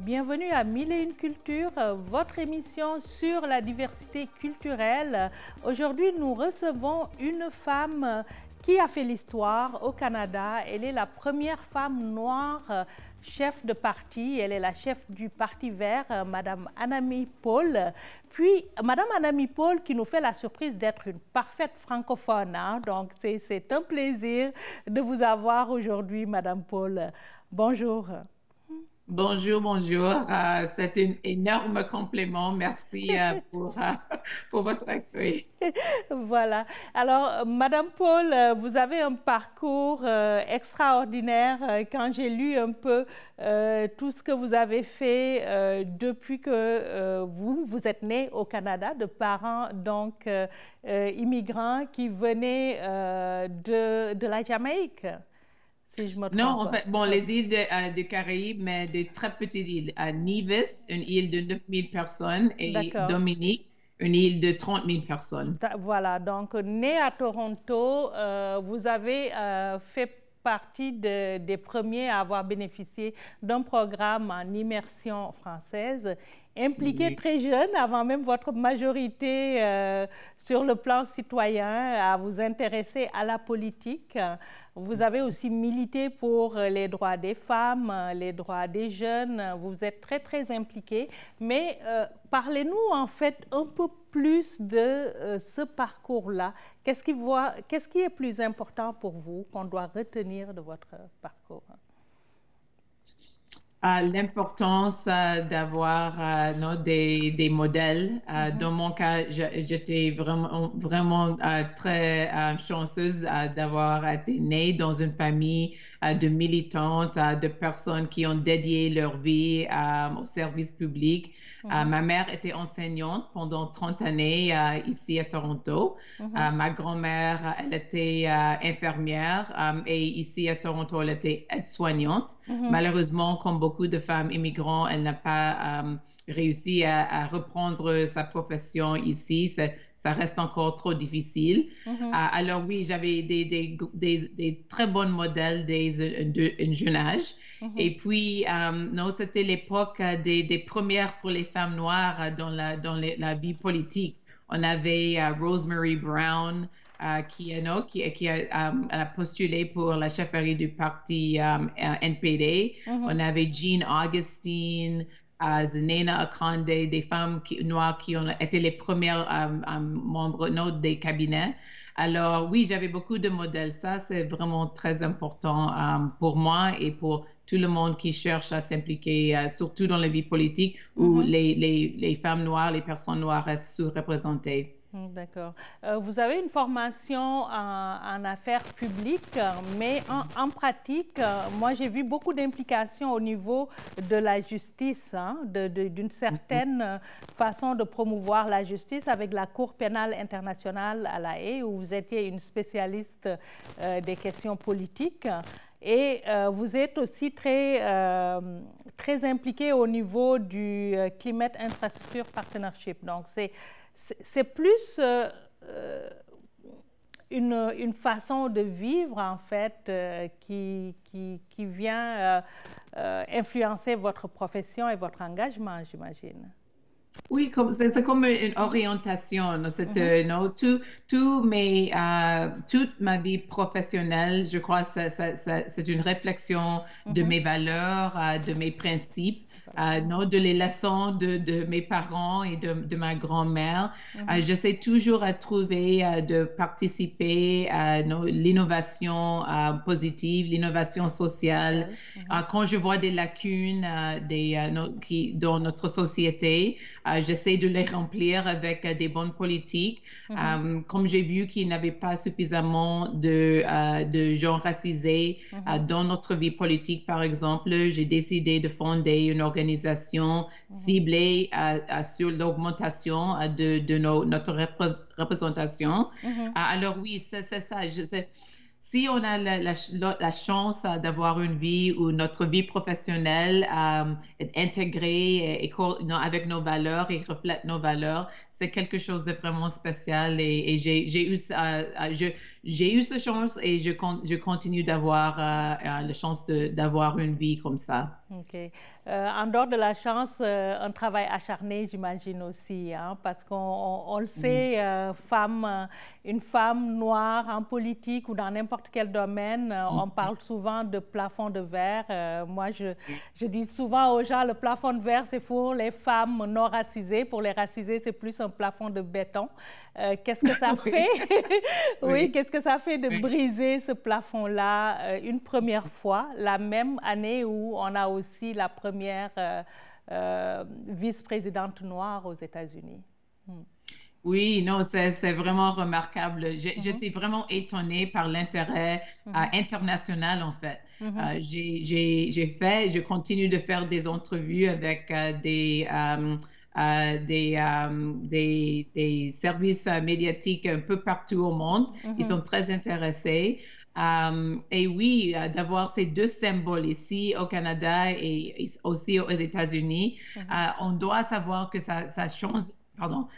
bienvenue à Mille et une cultures, votre émission sur la diversité culturelle. Aujourd'hui, nous recevons une femme qui a fait l'histoire au Canada. Elle est la première femme noire chef de parti. Elle est la chef du Parti vert, Madame Annamie Paul. Puis, Madame Annamie Paul qui nous fait la surprise d'être une parfaite francophone. Donc, c'est un plaisir de vous avoir aujourd'hui, Madame Paul. Bonjour. Bonjour, bonjour. C'est un énorme compliment. Merci pour votre accueil. Voilà. Alors, Madame Paul, vous avez un parcours extraordinaire. Quand j'ai lu un peu tout ce que vous avez fait depuis que vous êtes née au Canada, de parents donc immigrants qui venaient de la Jamaïque. Si je me Non, trompe en pas. fait, bon, les îles de Caraïbes, mais des très petites îles. Nevis, une île de 9000 personnes, et D'accord. Dominique, une île de 30 000 personnes. Voilà, donc né à Toronto, vous avez fait partie des premiers à avoir bénéficié d'un programme en immersion française, impliqué Oui. très jeune, avant même votre majorité sur le plan citoyen, à vous intéresser à la politique. Vous avez aussi milité pour les droits des femmes, les droits des jeunes. Vous êtes très, très impliqué. Mais parlez-nous en fait un peu plus de ce parcours-là. Qu'est-ce qui est plus important pour vous, qu'on doit retenir de votre parcours? L'importance d'avoir non, des modèles. Dans mon cas, j'étais vraiment très chanceuse d'avoir été née dans une famille de militantes, de personnes qui ont dédié leur vie au service public. Ma mère était enseignante pendant 30 années ici à Toronto. Ma grand-mère, elle était infirmière et ici à Toronto, elle était aide-soignante. Malheureusement, comme beaucoup de femmes immigrantes, elle n'a pas réussi à reprendre sa profession ici. Ça reste encore trop difficile. Alors oui, j'avais des très bons modèles d'un jeune âge. Et puis, non, c'était l'époque des premières pour les femmes noires dans la vie politique. On avait Rosemary Brown, qui elle a postulé pour la chefferie du parti NPD. On avait Jean Augustine, Zenena Akande, des femmes noires qui ont été les premières membres des cabinets. Alors oui, j'avais beaucoup de modèles. Ça, c'est vraiment très important pour moi et pour tout le monde qui cherche à s'impliquer, surtout dans la vie politique où les femmes noires, les personnes noires restent sous-représentées. D'accord. Vous avez une formation en affaires publiques, mais en pratique, moi j'ai vu beaucoup d'implications au niveau de la justice, d'une certaine façon de promouvoir la justice avec la Cour pénale internationale à La Haye, où vous étiez une spécialiste des questions politiques. Et vous êtes aussi très impliqué au niveau du Climate Infrastructure Partnership. Donc, c'est plus une façon de vivre, en fait, qui vient influencer votre profession et votre engagement, j'imagine. Oui, c'est comme une orientation. Non, toute ma vie professionnelle, je crois, c'est une réflexion de mes valeurs, de mes principes. Non, de les leçons de mes parents et de ma grand-mère. J'essaie toujours à trouver, de participer à l'innovation positive, l'innovation sociale. Quand je vois des lacunes dans notre société, j'essaie de les remplir avec des bonnes politiques. Comme j'ai vu qu'il n'y avait pas suffisamment de gens racisés dans notre vie politique, par exemple, j'ai décidé de fonder une organisation ciblée sur l'augmentation de notre représentation. Alors oui, c'est ça. Si on a la chance d'avoir une vie où notre vie professionnelle est intégrée avec nos valeurs et reflète nos valeurs, c'est quelque chose de vraiment spécial. Et j'ai eu, j'ai eu cette chance et je continue d'avoir la chance d'avoir une vie comme ça. OK. En dehors de la chance, un travail acharné, j'imagine aussi, hein, parce qu'on le sait, une femme noire en politique ou dans n'importe quel domaine, on parle souvent de plafond de verre. Moi, je dis souvent aux gens, le plafond de verre, c'est pour les femmes non racisées. Pour les racisées, c'est plus un plafond de béton. Qu'est-ce que ça fait? Oui, qu'est-ce que ça fait de briser ce plafond-là une première fois, la même année où on a aussi la première vice-présidente noire aux États-Unis? Oui, non, c'est vraiment remarquable. J'étais vraiment étonnée par l'intérêt international, en fait. Je continue de faire des entrevues avec des services médiatiques un peu partout au monde. Ils sont très intéressés. Et oui, d'avoir ces deux symboles ici au Canada et aussi aux États-Unis, on doit savoir que ça change. Pardon,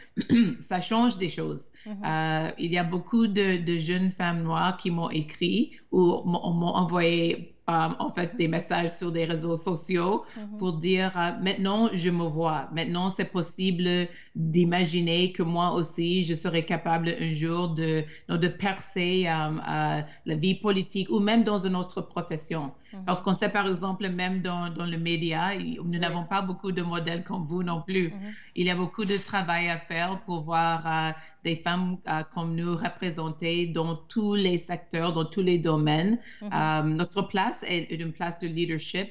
ça change des choses. Il y a beaucoup de jeunes femmes noires qui m'ont écrit ou m'ont envoyé en fait des messages sur des réseaux sociaux pour dire maintenant je me vois, maintenant c'est possible d'imaginer que moi aussi je serais capable un jour de percer la vie politique ou même dans une autre profession. Parce qu'on sait par exemple même dans le média, nous n'avons pas beaucoup de modèles comme vous non plus. Il y a beaucoup de travail à faire pour voir des femmes comme nous représentées dans tous les secteurs, dans tous les domaines. Notre place est une place de leadership,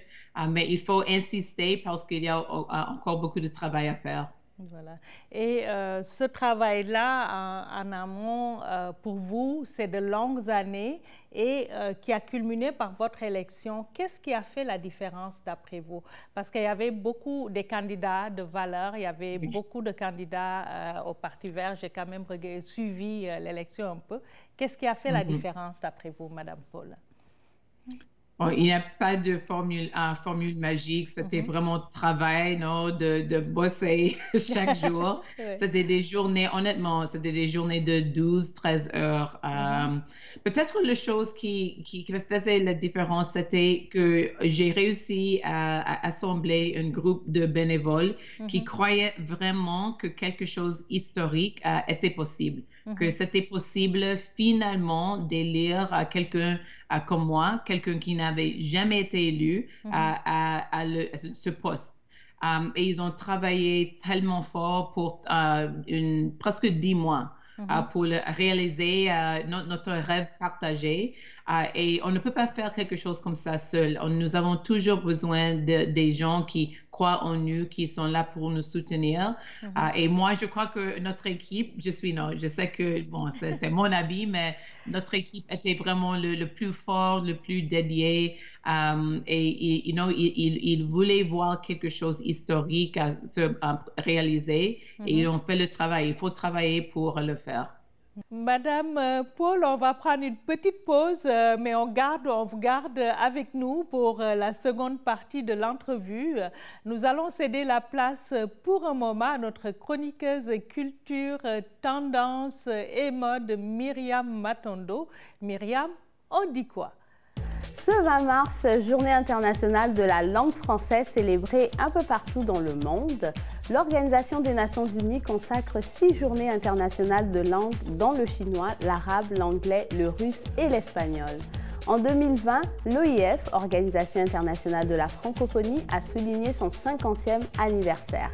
mais il faut insister parce qu'il y a encore beaucoup de travail à faire. Voilà. Et ce travail-là en amont, pour vous, c'est de longues années et qui a culminé par votre élection. Qu'est-ce qui a fait la différence d'après vous? Parce qu'il y avait beaucoup de candidats de valeur, il y avait beaucoup de candidats au Parti vert. J'ai quand même suivi l'élection un peu. Qu'est-ce qui a fait la différence d'après vous, Madame Paul? Bon, il n'y a pas de formule magique. C'était vraiment travail, non, de bosser chaque jour. C'était des journées, honnêtement, c'était des journées de 12-13 heures. Peut-être la chose qui faisait la différence, c'était que j'ai réussi à assembler un groupe de bénévoles qui croyaient vraiment que quelque chose d'historique était possible. Que c'était possible finalement d'élire quelqu'un comme moi, quelqu'un qui n'avait jamais été élu à ce poste. Et ils ont travaillé tellement fort pour presque 10 mois pour réaliser notre rêve partagé. Et on ne peut pas faire quelque chose comme ça seul. Nous avons toujours besoin des gens qui croient en nous, qui sont là pour nous soutenir. Et moi, je crois que notre équipe, je sais que, bon, c'est mon avis, mais notre équipe était vraiment le plus fort, le plus dédié. Et ils voulaient voir quelque chose d'historique à se réaliser. Et ils ont fait le travail. Il faut travailler pour le faire. Madame Paul, on va prendre une petite pause, mais on vous garde avec nous pour la seconde partie de l'entrevue. Nous allons céder la place pour un moment à notre chroniqueuse culture, tendance et mode, Myriam Matondo. Myriam, on dit quoi? Ce 20 mars, Journée internationale de la langue française célébrée un peu partout dans le monde. L'Organisation des Nations Unies consacre 6 journées internationales de langue dans le chinois, l'arabe, l'anglais, le russe et l'espagnol. En 2020, l'OIF, Organisation internationale de la francophonie, a souligné son 50e anniversaire.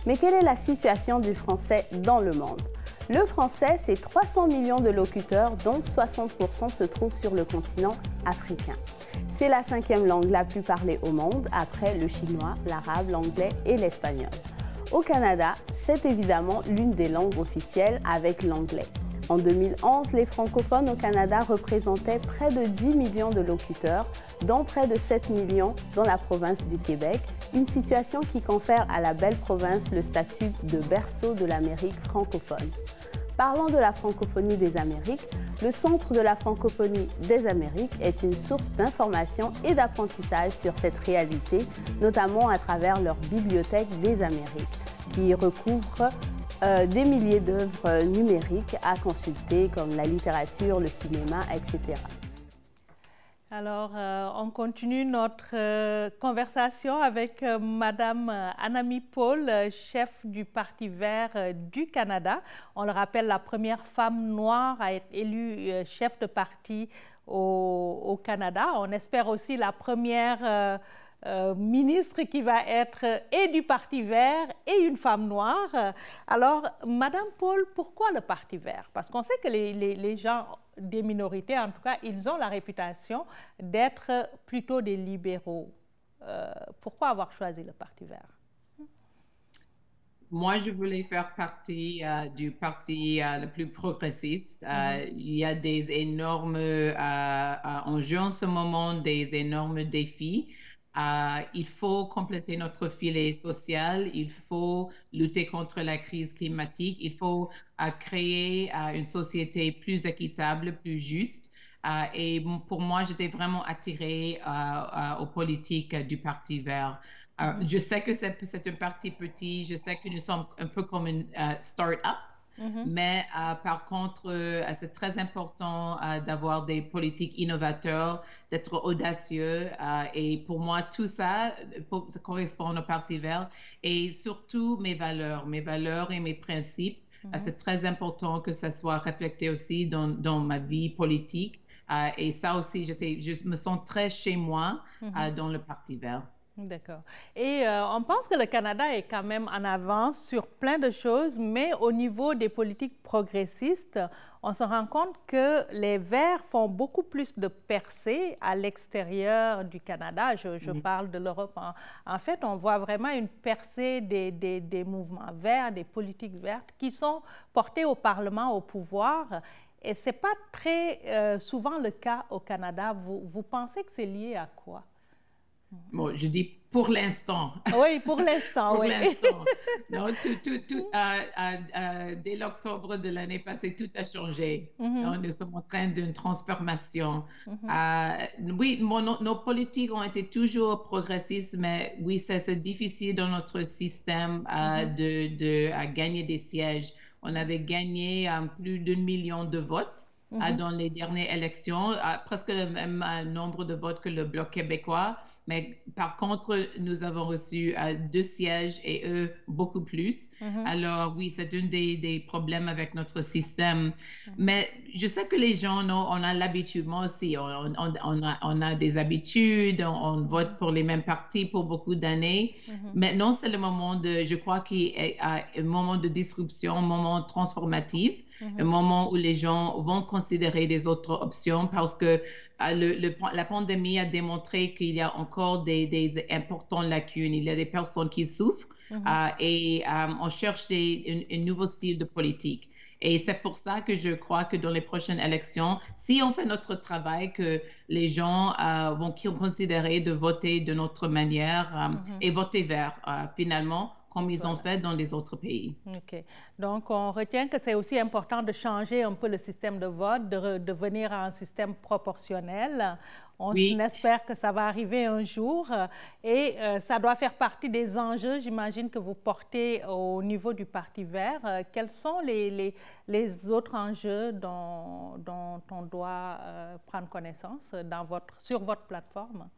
Mais quelle est la situation du français dans le monde? Le français, c'est 300 millions de locuteurs, dont 60% se trouvent sur le continent africain. C'est la 5e langue la plus parlée au monde, après le chinois, l'arabe, l'anglais et l'espagnol. Au Canada, c'est évidemment l'une des langues officielles avec l'anglais. En 2011, les francophones au Canada représentaient près de 10 millions de locuteurs, dont près de 7 millions dans la province du Québec, une situation qui confère à la belle province le statut de berceau de l'Amérique francophone. Parlant de la francophonie des Amériques, le Centre de la francophonie des Amériques est une source d'information et d'apprentissage sur cette réalité, notamment à travers leur Bibliothèque des Amériques, qui recouvre des milliers d'œuvres numériques à consulter, comme la littérature, le cinéma, etc. Alors, on continue notre conversation avec Madame Anami Paul, chef du Parti vert du Canada. On le rappelle, la première femme noire à être élue chef de parti au Canada. On espère aussi la première ministre qui va être et du Parti vert et une femme noire. Alors, Madame Paul, pourquoi le Parti vert? Parce qu'on sait que les gens des minorités, en tout cas, ils ont la réputation d'être plutôt des libéraux. Pourquoi avoir choisi le Parti vert? Moi, je voulais faire partie du parti le plus progressiste. Il y a des énormes enjeux en ce moment, des énormes défis. Il faut compléter notre filet social, il faut lutter contre la crise climatique, il faut créer une société plus équitable, plus juste. Et pour moi, j'étais vraiment attirée aux politiques du Parti vert. Je sais que c'est un parti petit, je sais que nous sommes un peu comme une start-up. Mais par contre, c'est très important d'avoir des politiques innovateurs, d'être audacieux. Et pour moi, tout ça, ça correspond au Parti vert. Et surtout mes valeurs et mes principes. C'est très important que ça soit reflété aussi dans ma vie politique. Et ça aussi, je me sens très chez moi dans le Parti vert. D'accord. Et on pense que le Canada est quand même en avance sur plein de choses, mais au niveau des politiques progressistes, on se rend compte que les Verts font beaucoup plus de percées à l'extérieur du Canada. Je parle de l'Europe. En fait, on voit vraiment une percée des mouvements verts, des politiques vertes qui sont portées au Parlement, au pouvoir. Et ce n'est pas très souvent le cas au Canada. Vous pensez que c'est lié à quoi? Bon, je dis pour l'instant. Oui, pour l'instant, oui. Non, dès l'octobre de l'année passée, tout a changé. Nous sommes en train d'une transformation. Oui, nos politiques ont été toujours progressistes, mais oui, c'est difficile dans notre système de gagner des sièges. On avait gagné plus d'1 million de votes dans les dernières élections, presque le même nombre de votes que le Bloc québécois. Mais par contre, nous avons reçu 2 sièges et eux, beaucoup plus. Alors oui, c'est un des problèmes avec notre système. Mais je sais que les gens, on a l'habitude, moi aussi, on a des habitudes, on vote pour les mêmes partis pour beaucoup d'années. Maintenant, c'est le moment je crois qu'il y a un moment de disruption, un moment transformatif, un moment où les gens vont considérer des autres options parce que la pandémie a démontré qu'il y a encore des importantes lacunes. Il y a des personnes qui souffrent et on cherche un nouveau style de politique. Et c'est pour ça que je crois que dans les prochaines élections, si on fait notre travail, que les gens vont considérer de voter de notre manière et voter vert finalement, comme ils ont fait dans les autres pays. OK. Donc, on retient que c'est aussi important de changer un peu le système de vote, de venir à un système proportionnel. On espère que ça va arriver un jour et ça doit faire partie des enjeux, j'imagine, que vous portez au niveau du Parti vert. Quels sont les autres enjeux dont on doit prendre connaissance sur votre plateforme?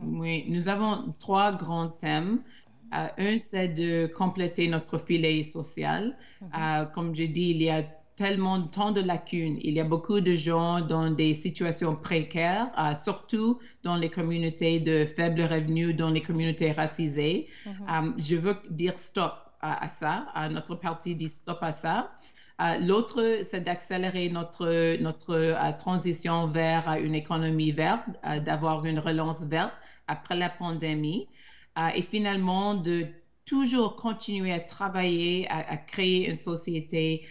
Oui, nous avons 3 grands thèmes. Un, c'est de compléter notre filet social. Comme je dis, il y a tant de lacunes. Il y a beaucoup de gens dans des situations précaires, surtout dans les communautés de faibles revenus, dans les communautés racisées. Je veux dire stop à ça. Notre parti dit stop à ça. L'autre, c'est d'accélérer notre transition vers une économie verte, d'avoir une relance verte après la pandémie. Et finalement, de toujours continuer à travailler, à créer une société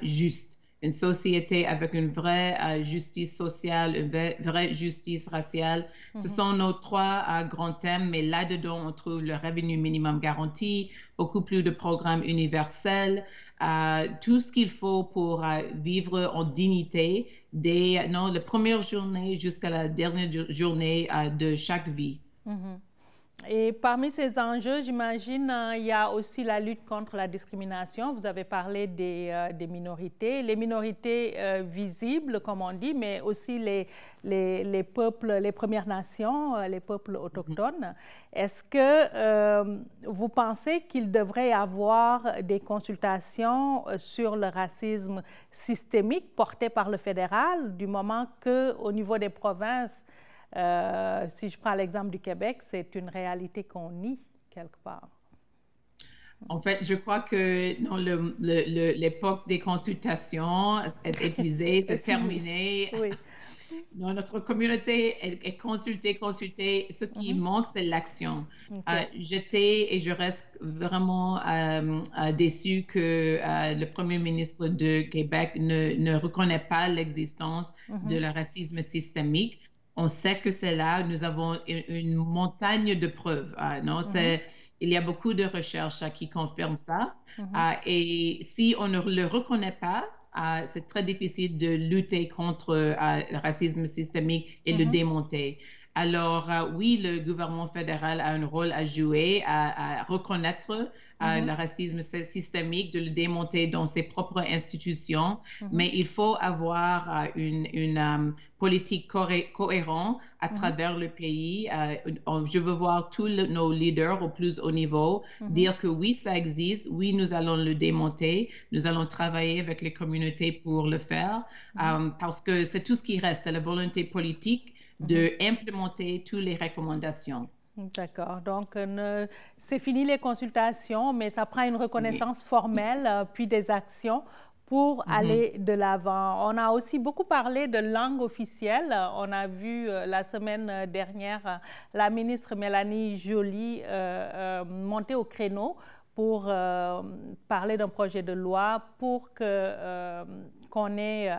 juste, une société avec une vraie justice sociale, une vraie justice raciale. Ce sont nos 3 grands thèmes, mais là-dedans, on trouve le revenu minimum garanti, beaucoup plus de programmes universels, tout ce qu'il faut pour vivre en dignité dès la première journée jusqu'à la dernière journée de chaque vie. Et parmi ces enjeux, j'imagine, il y a aussi la lutte contre la discrimination. Vous avez parlé des minorités, les minorités visibles, comme on dit, mais aussi les peuples, les Premières Nations, les peuples autochtones. Est-ce que vous pensez qu'il devrait y avoir des consultations sur le racisme systémique porté par le fédéral, du moment qu'au niveau des provinces, si je prends l'exemple du Québec, c'est une réalité qu'on nie quelque part? En fait, je crois que l'époque des consultations est épuisée, c'est terminé. Oui. Non, notre communauté est consultée. Ce qui manque, c'est l'action. Okay. J'étais et je reste vraiment déçue que le premier ministre de Québec ne reconnaît pas l'existence de le racisme systémique. On sait que c'est là. Nous avons une montagne de preuves. Non, il y a beaucoup de recherches qui confirment ça. Et si on ne le reconnaît pas, c'est très difficile de lutter contre le racisme systémique et le démonter. Alors, oui, le gouvernement fédéral a un rôle à jouer, à reconnaître le racisme systémique, de le démonter dans ses propres institutions, mais il faut avoir une politique cohérente à travers le pays. Je veux voir tous nos leaders au plus haut niveau dire que oui, ça existe, oui, nous allons le démonter, nous allons travailler avec les communautés pour le faire, parce que c'est tout ce qui reste, c'est la volonté politique d'implémenter toutes les recommandations. D'accord. Donc, c'est fini les consultations, mais ça prend une reconnaissance formelle, puis des actions pour aller de l'avant. On a aussi beaucoup parlé de langue officielle. On a vu la semaine dernière la ministre Mélanie Joly monter au créneau pour parler d'un projet de loi pour qu'on ait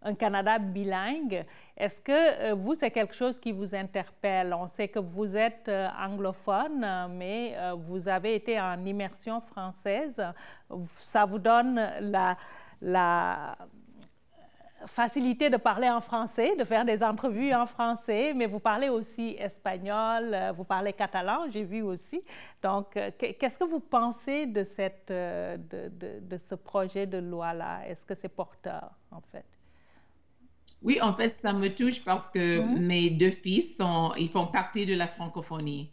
un Canada bilingue. Est-ce que vous, c'est quelque chose qui vous interpelle? On sait que vous êtes anglophone, mais vous avez été en immersion française. Ça vous donne la facilité de parler en français, de faire des entrevues en français, mais vous parlez aussi espagnol, vous parlez catalan, j'ai vu aussi. Donc, qu'est-ce que vous pensez de ce projet de loi-là? Est-ce que c'est porteur, en fait? Oui, en fait, ça me touche parce que mes deux fils ils font partie de la francophonie.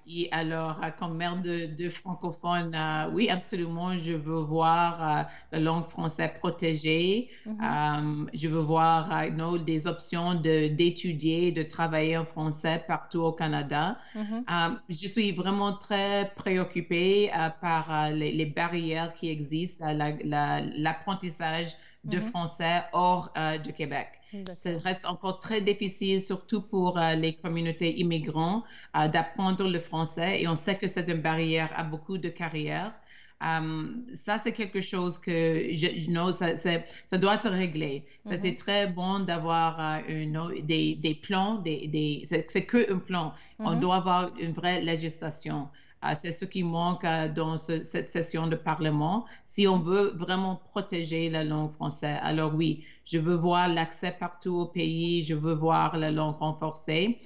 Et alors, comme mère de francophones, oui, absolument, je veux voir la langue française protégée. Je veux voir des options d'étudier, de travailler en français partout au Canada. Je suis vraiment très préoccupée par les barrières qui existent à l'apprentissage de français hors du Québec. Ça reste encore très difficile, surtout pour les communautés immigrantes, d'apprendre le français. Et on sait que c'est une barrière à beaucoup de carrières. Ça, c'est quelque chose que, ça doit être réglé. C'est très bon d'avoir des plans, c'est qu'un plan. On doit avoir une vraie législation. C'est ce qui manque dans cette session de Parlement. Si on veut vraiment protéger la langue française, alors oui, je veux voir l'accès partout au pays, je veux voir la langue renforcée.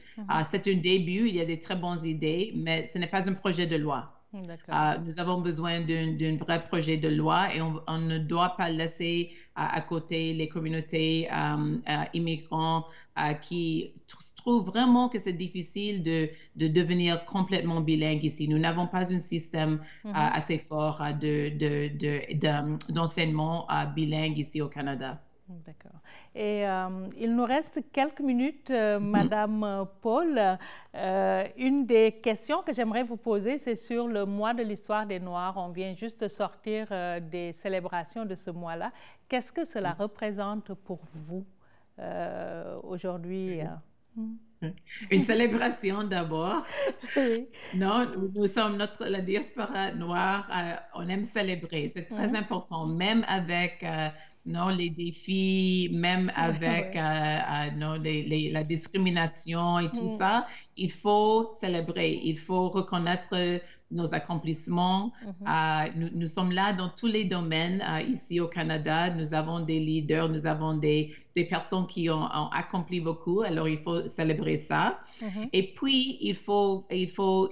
C'est un début, il y a des très bonnes idées, mais ce n'est pas un projet de loi. Nous avons besoin d'un vrai projet de loi et on ne doit pas laisser à côté les communautés immigrantes qui trouvent vraiment que c'est difficile de devenir complètement bilingue ici. Nous n'avons pas un système assez fort d'enseignement bilingue ici au Canada. D'accord. Et il nous reste quelques minutes, Madame Paul. Une des questions que j'aimerais vous poser, c'est sur le mois de l'histoire des Noirs. On vient juste de sortir des célébrations de ce mois-là. Qu'est-ce que cela représente pour vous aujourd'hui? Une célébration d'abord. Oui. Non, nous sommes la diaspora noire, on aime célébrer. C'est très important, même avec les défis, même avec la discrimination et tout ça. Il faut célébrer, il faut reconnaître nos accomplissements. Nous sommes là dans tous les domaines ici au Canada. Nous avons des leaders, nous avons des personnes qui ont accompli beaucoup. Alors, il faut célébrer ça. Et puis, il faut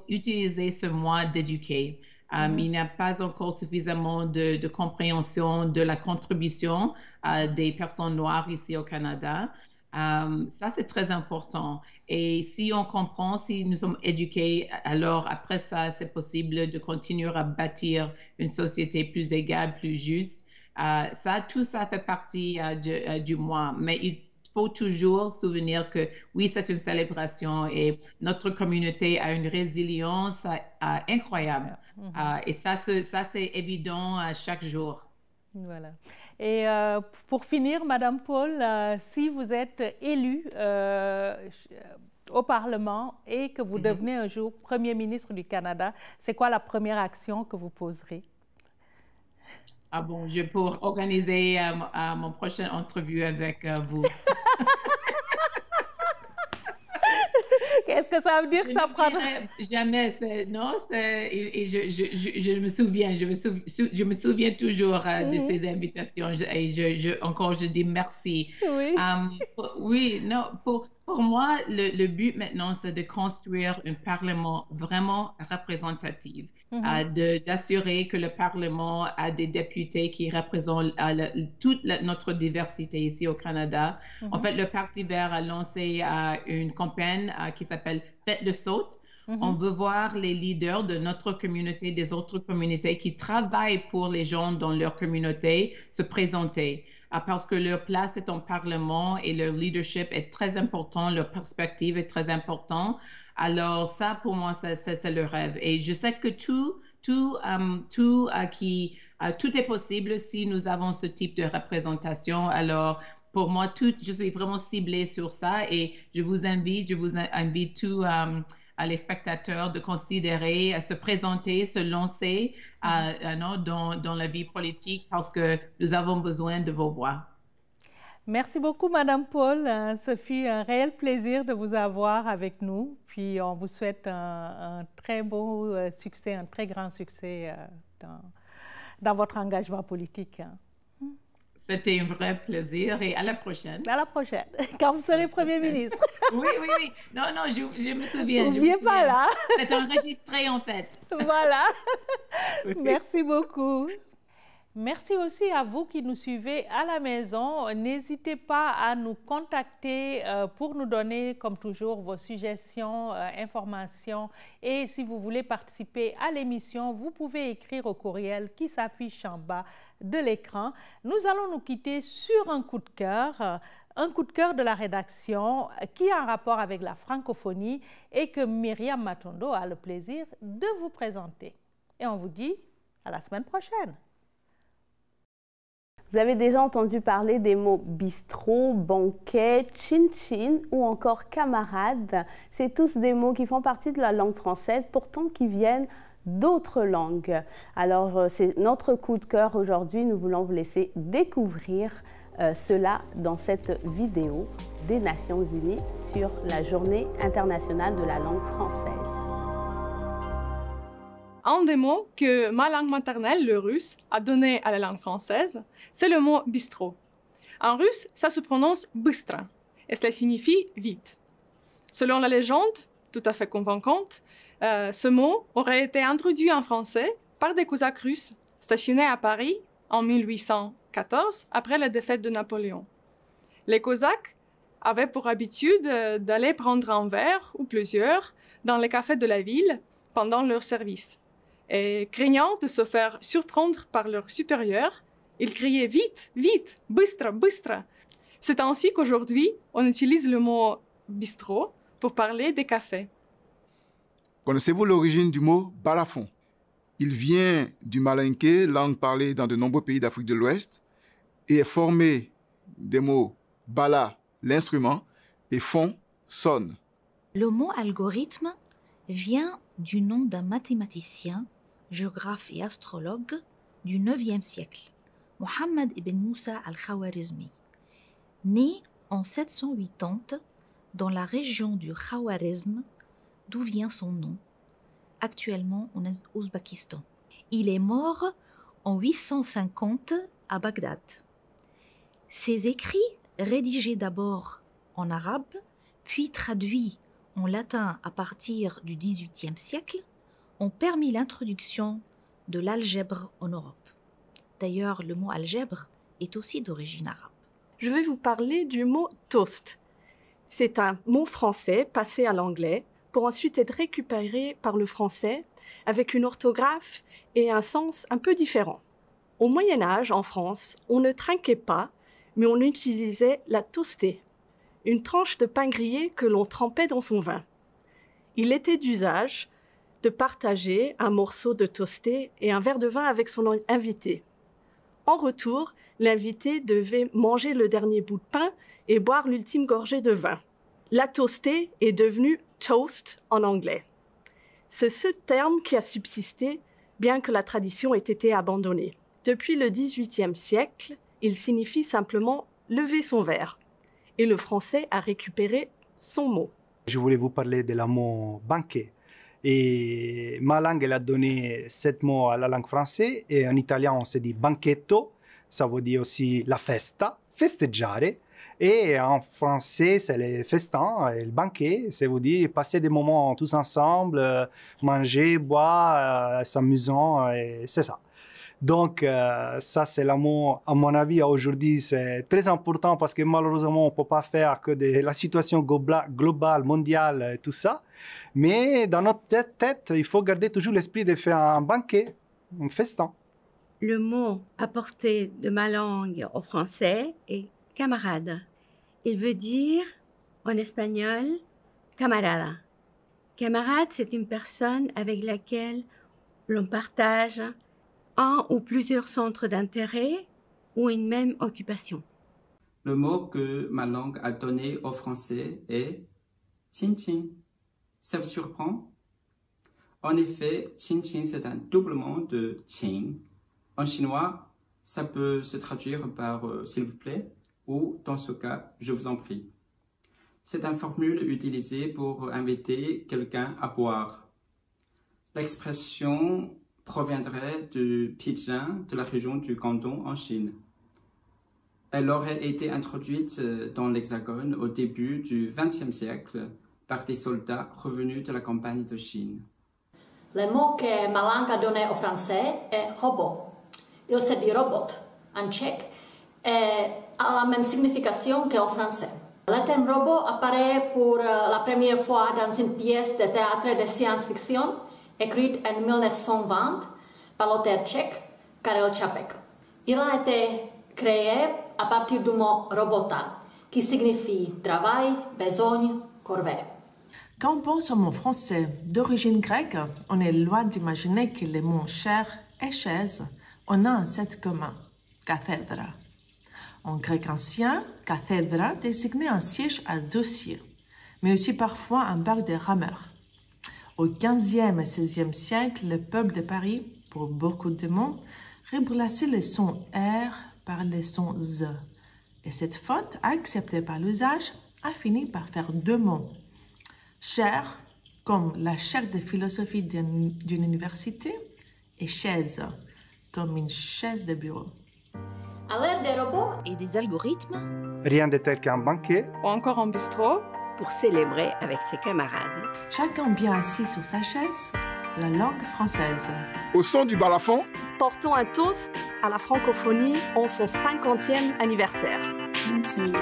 utiliser ce mois d'éduquer. Il n'y a pas encore suffisamment de compréhension de la contribution des personnes noires ici au Canada. Ça, c'est très important. Et si on comprend, si nous sommes éduqués, alors après ça, c'est possible de continuer à bâtir une société plus égale, plus juste. Tout ça fait partie du mois. Mais il faut toujours se souvenir que oui, c'est une célébration et notre communauté a une résilience incroyable. Et ça, c'est évident chaque jour. Voilà. Et pour finir, Madame Paul, si vous êtes élue au Parlement et que vous devenez un jour Premier ministre du Canada, c'est quoi la première action que vous poserez? Ah bon, je peux organiser mon prochaine entrevue avec vous. Qu'est-ce que ça veut dire que ça prendra? Jamais, non, et je me souviens, je me souviens toujours de ces invitations et encore je dis merci. Oui. Oui, non, pour moi, le but maintenant, c'est de construire un Parlement vraiment représentatif, d'assurer que le Parlement a des députés qui représentent toute notre diversité ici au Canada. En fait, le Parti vert a lancé une campagne qui s'appelle « Faites le saut ». On veut voir les leaders de notre communauté, des autres communautés qui travaillent pour les gens dans leur communauté se présenter. Parce que leur place est en Parlement et leur leadership est très important, leur perspective est très importante. Alors ça, pour moi, c'est le rêve. Et je sais que tout est possible si nous avons ce type de représentation. Alors, pour moi, je suis vraiment ciblée sur ça et je vous invite tous les spectateurs de considérer, se présenter, se lancer dans la vie politique parce que nous avons besoin de vos voix. Merci beaucoup, Madame Paul. Ce fut un réel plaisir de vous avoir avec nous. Puis on vous souhaite un très beau succès, un très grand succès dans votre engagement politique. C'était un vrai plaisir et à la prochaine. À la prochaine, quand vous serez Premier ministre. Oui. Non, je me souviens. Vous n'êtes pas là. C'est enregistré en fait. Voilà. Merci beaucoup. Merci aussi à vous qui nous suivez à la maison. N'hésitez pas à nous contacter pour nous donner, comme toujours, vos suggestions, informations. Et si vous voulez participer à l'émission, vous pouvez écrire au courriel qui s'affiche en bas de l'écran. Nous allons nous quitter sur un coup de cœur de la rédaction qui a un rapport avec la francophonie et que Myriam Matondo a le plaisir de vous présenter. Et on vous dit à la semaine prochaine. Vous avez déjà entendu parler des mots bistrot, banquet, chin-chin ou encore camarade. C'est tous des mots qui font partie de la langue française, pourtant qui viennent d'autres langues. Alors, c'est notre coup de cœur aujourd'hui. Nous voulons vous laisser découvrir cela dans cette vidéo des Nations Unies sur la Journée internationale de la langue française. Un des mots que ma langue maternelle, le russe, a donné à la langue française, c'est le mot bistrot. En russe, ça se prononce bыстро et cela signifie vite. Selon la légende, tout à fait convaincante, ce mot aurait été introduit en français par des Cosaques russes stationnés à Paris en 1814 après la défaite de Napoléon. Les Cosaques avaient pour habitude d'aller prendre un verre ou plusieurs dans les cafés de la ville pendant leur service. Et craignant de se faire surprendre par leurs supérieurs, ils criaient « Vite, vite, bыстро, bыстро ». C'est ainsi qu'aujourd'hui, on utilise le mot « bistrot » pour parler des cafés. Connaissez-vous l'origine du mot « balafon » ? Il vient du malinké, langue parlée dans de nombreux pays d'Afrique de l'Ouest, et est formé des mots « bala », l'instrument, et « fon », sonne. Le mot « algorithme » vient du nom d'un mathématicien, géographe et astrologue du IXe siècle, Mohammed ibn Moussa al-Khawarizmi. Né en 780 dans la région du Khawarizm, d'où vient son nom, actuellement en Ouzbékistan. Il est mort en 850 à Bagdad. Ses écrits, rédigés d'abord en arabe, puis traduits en latin à partir du XVIIIe siècle, ont permis l'introduction de l'algèbre en Europe. D'ailleurs, le mot algèbre est aussi d'origine arabe. Je vais vous parler du mot toast. C'est un mot français passé à l'anglais pour ensuite être récupéré par le français avec une orthographe et un sens un peu différents. Au Moyen Âge, en France, on ne trinquait pas, mais on utilisait la toastée, une tranche de pain grillé que l'on trempait dans son vin. Il était d'usage de partager un morceau de toasté et un verre de vin avec son invité. En retour, l'invité devait manger le dernier bout de pain et boire l'ultime gorgée de vin. La toastée est devenue toast en anglais. C'est ce terme qui a subsisté, bien que la tradition ait été abandonnée. Depuis le XVIIIe siècle, il signifie simplement lever son verre. Et le français a récupéré son mot. Je voulais vous parler de la mot banquet. Et ma langue, elle a donné 7 mots à la langue française. Et en italien, on se dit banchetto. Ça veut dire aussi la festa, festeggiare. Et en français, c'est les festins et le banquet. Ça veut dire passer des moments tous ensemble, manger, boire, s'amusant. Et c'est ça. Donc, ça, c'est l'amour, à mon avis, aujourd'hui, c'est très important parce que malheureusement, on ne peut pas faire que de la situation globale, mondiale, tout ça. Mais dans notre tête, il faut garder toujours l'esprit de faire un banquet, un festin. Le mot apporté de ma langue au français est camarade. Il veut dire, en espagnol, camarada. Camarade, c'est une personne avec laquelle l'on partage un ou plusieurs centres d'intérêt ou une même occupation. Le mot que ma langue a donné au français est « chin-chin ». Ça vous surprend? En effet, « chin-chin » c'est un doublement de « qing ». En chinois, ça peut se traduire par « s'il vous plaît » ou « dans ce cas, je vous en prie ». C'est une formule utilisée pour inviter quelqu'un à boire. L'expression proviendrait du pidgin de la région du Guangdong en Chine. Elle aurait été introduite dans l'Hexagone au début du XXe siècle par des soldats revenus de la campagne de Chine. Le mot que ma langue a donné au français est robot. Il se dit robot en tchèque et a la même signification qu'en français. Le terme robot apparaît pour la première fois dans une pièce de théâtre de science-fiction écrite en 1920 par l'auteur tchèque Karel Čapek. Il a été créé à partir du mot robota, qui signifie travail, besogne, corvée. Quand on pense au mot français d'origine grecque, on est loin d'imaginer que les mots chair et chaise ont un ancêtre commun, cathèdra. En grec ancien, cathèdra désignait un siège à dossier, mais aussi parfois un bac de rameurs. Au XVe et XVIe siècle, le peuple de Paris, pour beaucoup de mots, remplaçait le son R par le son Z. Et cette faute, acceptée par l'usage, a fini par faire 2 mots. Chaire, comme la chaire de philosophie d'une université, et chaise, comme une chaise de bureau. À l'ère des robots et des algorithmes, rien de tel qu'un banquet. Ou encore un bistrot. Pour célébrer avec ses camarades. Chacun bien assis sur sa chaise, la langue française. Au son du balafon, Portons un toast à la francophonie en son 50e anniversaire. Chin-chin.